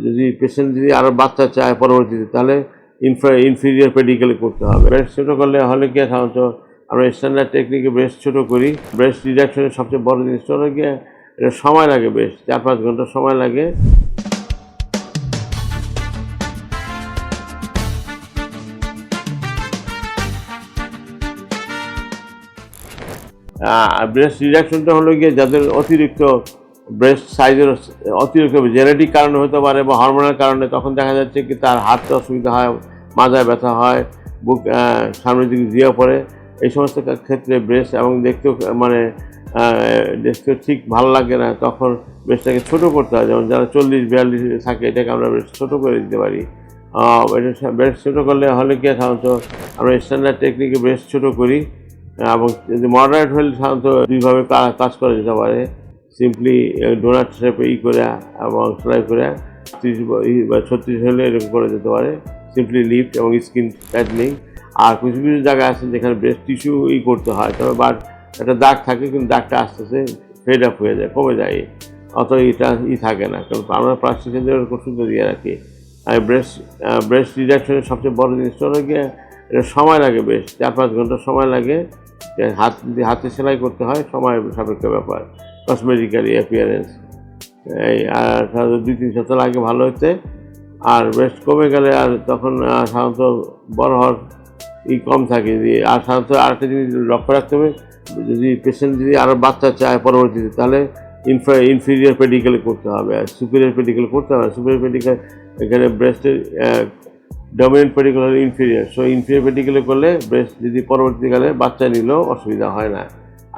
যদি পেশেন্ট যদি আরও বাচ্চা চায় পরবর্তীতে, তাহলে ইনফিরিয়ার পেডিকেলে করতে হবে। ব্রেস্ট ছোটো করলে হলে কি সাধারণত আমরা স্ট্যান্ডার্ড টেকনিকে ব্রেস্ট ছোটো করি। ব্রেস্ট রিডাকশনের সবচেয়ে বড় জিনিসটা হলো গিয়ে এটা সময় লাগে, বেশ 4-5 ঘন্টা সময় লাগে। ব্রেস্ট রিডাকশনটা হলো গিয়ে যাদের অতিরিক্ত ব্রেস্ট সাইজের অতিরিক্ত জেনেটিক কারণে হতে পারে বা হরমোনাল কারণে, তখন দেখা যাচ্ছে কি তার হাঁটতে অসুবিধা হয়, মাজায় ব্যথা হয়, বুক সামনের দিকে জিয়া পড়ে। এই সমস্ত ক্ষেত্রে ব্রেস্ট এবং দেখতেও দেখতেও ঠিক ভালো লাগে না, তখন ব্রেস্টটাকে ছোটো করতে হয়। যেমন যারা 40-42 থাকে, এটাকে আমরা ব্রেস্ট ছোটো করে দিতে পারি। এটা ব্রেস্ট ছোটো করলে হলে কি সাধারণত আমরা স্ট্যান্ডার্ড টেকনিকে ব্রেস্ট ছোটো করি, এবং যদি মডারেট হলে সাধারণত দুইভাবে কাজ করা যেতে পারে। সিম্পলি ডোনাট শেপে করে এবং সেলাই করে 36 হলে এরকম করে যেতে পারে, সিম্পলি লিফট এবং স্কিন টাইটনিং। আর কিছু কিছু জায়গায় আছে যেখানে ব্রেস্ট টিস্যু করতে হয়, তবে বাট একটা দাগ থাকে, কিন্তু দাগটা আস্তে আস্তে ফেড আপ হয়ে যায়, কমে যায়, অত এটা থাকে না, কারণ আমরা প্লাস্টিক সার্জারি ওষুধ দিয়ে রাখি। আর ব্রেস্ট রিডাকশনের সবচেয়ে বড় জিনিসটা হলো গিয়ে এটা সময় লাগে, বেশ 4-5 ঘন্টা সময় লাগে। হাতে সেলাই করতে হয়, সময় সাপেক্ষ ব্যাপার, কসমেটিক্যালি অ্যাপিয়ারেন্স। আর সাধারণত 2-3 সপ্তাহ লাগে ভালো হতে। আর ব্রেস্ট কমে গেলে আর তখন সাধারণত বড় হওয়ার কম থাকে। আর সাধারণত আরেকটা জিনিস লক্ষ্য রাখতে হবে, যদি পেশেন্ট যদি আরও বাচ্চা চায় পরবর্তীতে, তাহলে ইনফিরিয়ার পেডিকেলে করতে হবে, আর সুপিরিয়ার পেডিকেল করতে হবে। সুপিরিয়ার পেডিকেল এখানে ব্রেস্টের ডমিনেন্ট পেডিকেল হলে ইনফিরিয়ার, সো ইনফিরিয়ার পেডিকেলে করলে ব্রেস্ট যদি পরবর্তীকালে বাচ্চা নিলেও অসুবিধা হয় না।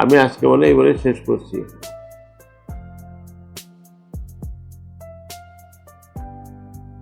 আমি আজকে বলে এই বলে শেষ করছি।